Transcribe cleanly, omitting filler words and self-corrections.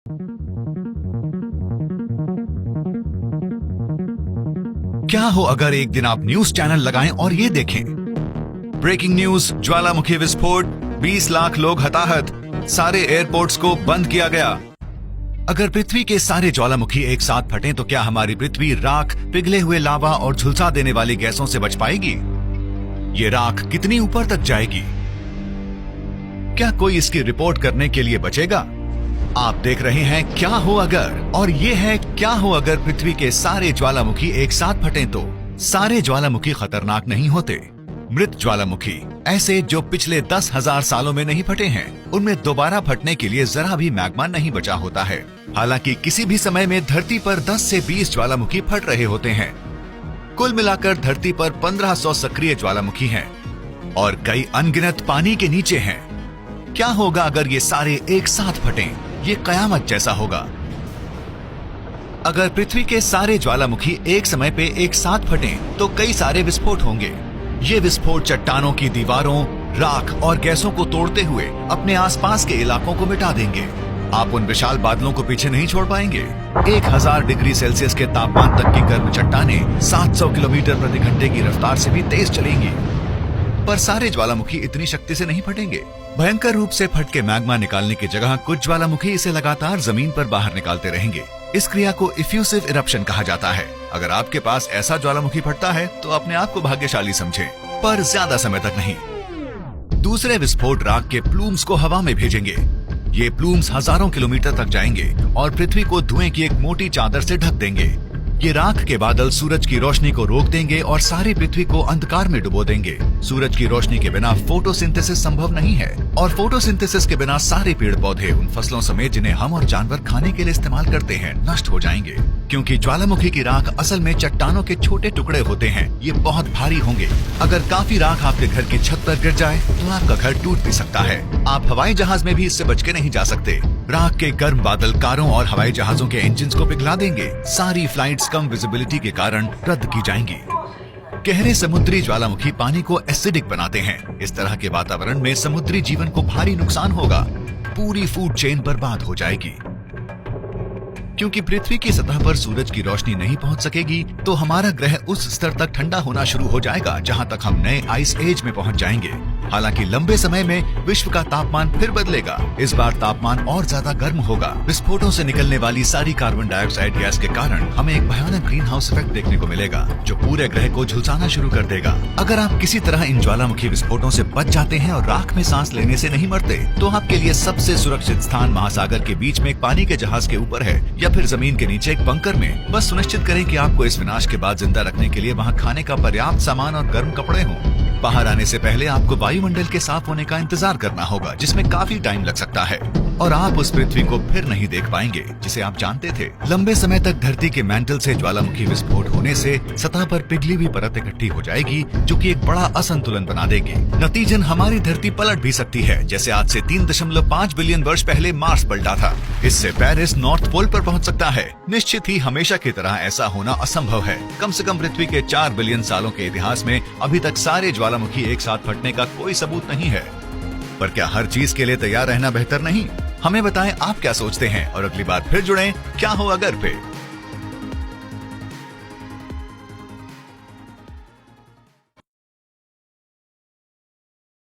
क्या हो अगर एक दिन आप न्यूज चैनल लगाएं और ये देखें, ब्रेकिंग न्यूज, ज्वालामुखी विस्फोट, 20 लाख लोग हताहत, सारे एयरपोर्ट्स को बंद किया गया। अगर पृथ्वी के सारे ज्वालामुखी एक साथ फटें तो क्या हमारी पृथ्वी राख, पिघले हुए लावा और झुलसा देने वाली गैसों से बच पाएगी? ये राख कितनी ऊपर तक जाएगी? क्या कोई इसकी रिपोर्ट करने के लिए बचेगा? आप देख रहे हैं क्या हो अगर, और ये है क्या हो अगर पृथ्वी के सारे ज्वालामुखी एक साथ फटें तो। सारे ज्वालामुखी खतरनाक नहीं होते। मृत ज्वालामुखी, ऐसे जो पिछले 10,000 सालों में नहीं फटे हैं, उनमें दोबारा फटने के लिए जरा भी मैग्मा नहीं बचा होता है। हालांकि किसी भी समय में धरती पर 10 से 20 ज्वालामुखी फट रहे होते हैं। कुल मिलाकर धरती पर 1500 सक्रिय ज्वालामुखी हैं और कई अनगिनत पानी के नीचे हैं। क्या होगा अगर ये सारे एक साथ फटें? ये कयामत जैसा होगा। अगर पृथ्वी के सारे ज्वालामुखी एक समय पे एक साथ फटें तो कई सारे विस्फोट होंगे। ये विस्फोट चट्टानों की दीवारों, राख और गैसों को तोड़ते हुए अपने आसपास के इलाकों को मिटा देंगे। आप उन विशाल बादलों को पीछे नहीं छोड़ पाएंगे। 1000 डिग्री सेल्सियस के तापमान तक की गर्म चट्टानें 700 किलोमीटर प्रति घंटे की रफ्तार से भी तेज चलेंगी। पर सारे ज्वालामुखी इतनी शक्ति से नहीं फटेंगे। भयंकर रूप से फट के मैग्मा निकालने की जगह कुछ ज्वालामुखी इसे लगातार जमीन पर बाहर निकालते रहेंगे। इस क्रिया को इफ्यूसिव इरप्शन कहा जाता है। अगर आपके पास ऐसा ज्वालामुखी फटता है तो अपने आप को भाग्यशाली समझें, पर ज्यादा समय तक नहीं। दूसरे विस्फोट राख के प्लूम्स को हवा में भेजेंगे। ये प्लूम्स हजारों किलोमीटर तक जाएंगे और पृथ्वी को धुएं की एक मोटी चादर से ढक देंगे। ये राख के बादल सूरज की रोशनी को रोक देंगे और सारी पृथ्वी को अंधकार में डुबो देंगे। सूरज की रोशनी के बिना फोटोसिंथेसिस संभव नहीं है और फोटोसिंथेसिस के बिना सारे पेड़ पौधे, उन फसलों समेत जिन्हें हम और जानवर खाने के लिए इस्तेमाल करते हैं, नष्ट हो जाएंगे। क्योंकि ज्वालामुखी की राख असल में चट्टानों के छोटे टुकड़े होते हैं, ये बहुत भारी होंगे। अगर काफी राख आपके घर की छत पर गिर जाए तो आपका घर टूट भी सकता है। आप हवाई जहाज में भी इससे बच के नहीं जा सकते। राख के गर्म बादल कारों और हवाई जहाजों के इंजन को पिघला देंगे। सारी फ्लाइट्स कम विजिबिलिटी के कारण रद्द की जाएंगी। गहरे समुद्री ज्वालामुखी पानी को एसिडिक बनाते हैं। इस तरह के वातावरण में समुद्री जीवन को भारी नुकसान होगा। पूरी फूड चेन बर्बाद हो जाएगी। क्योंकि पृथ्वी की सतह पर सूरज की रोशनी नहीं पहुंच सकेगी तो हमारा ग्रह उस स्तर तक ठंडा होना शुरू हो जाएगा जहां तक हम नए आइस एज में पहुंच जाएंगे। हालांकि लंबे समय में विश्व का तापमान फिर बदलेगा। इस बार तापमान और ज्यादा गर्म होगा। विस्फोटों से निकलने वाली सारी कार्बन डाइऑक्साइड गैस के कारण हमें एक भयानक ग्रीन हाउस इफेक्ट देखने को मिलेगा जो पूरे ग्रह को झुलसाना शुरू कर देगा। अगर आप किसी तरह इन ज्वालामुखी विस्फोटों से बच जाते हैं और राख में सांस लेने से नहीं मरते तो आपके लिए सबसे सुरक्षित स्थान महासागर के बीच में एक पानी के जहाज के ऊपर है या फिर जमीन के नीचे एक बंकर में। बस सुनिश्चित करें कि आपको इस विनाश के बाद जिंदा रखने के लिए वहाँ खाने का पर्याप्त सामान और गर्म कपड़े हों। बाहर आने से पहले आपको वायुमंडल के साफ होने का इंतजार करना होगा जिसमें काफी टाइम लग सकता है और आप उस पृथ्वी को फिर नहीं देख पाएंगे जिसे आप जानते थे। लंबे समय तक धरती के मैंटल से ज्वालामुखी विस्फोट होने से सतह पर पिघली हुई परत इकट्ठी हो जाएगी जो कि एक बड़ा असंतुलन बना देगी। नतीजन हमारी धरती पलट भी सकती है, जैसे आज से 3.5 बिलियन वर्ष पहले मार्स पलटा था। इससे पेरिस नॉर्थ पोल पर पहुंच सकता है। निश्चित ही हमेशा की तरह ऐसा होना असंभव है। कम से कम पृथ्वी के 4 बिलियन सालों के इतिहास में अभी तक सारे ज्वालामुखी एक साथ फटने का कोई सबूत नहीं है। पर क्या हर चीज के लिए तैयार रहना बेहतर नहीं? हमें बताएं आप क्या सोचते हैं और अगली बार फिर जुड़ें क्या हो अगर पे।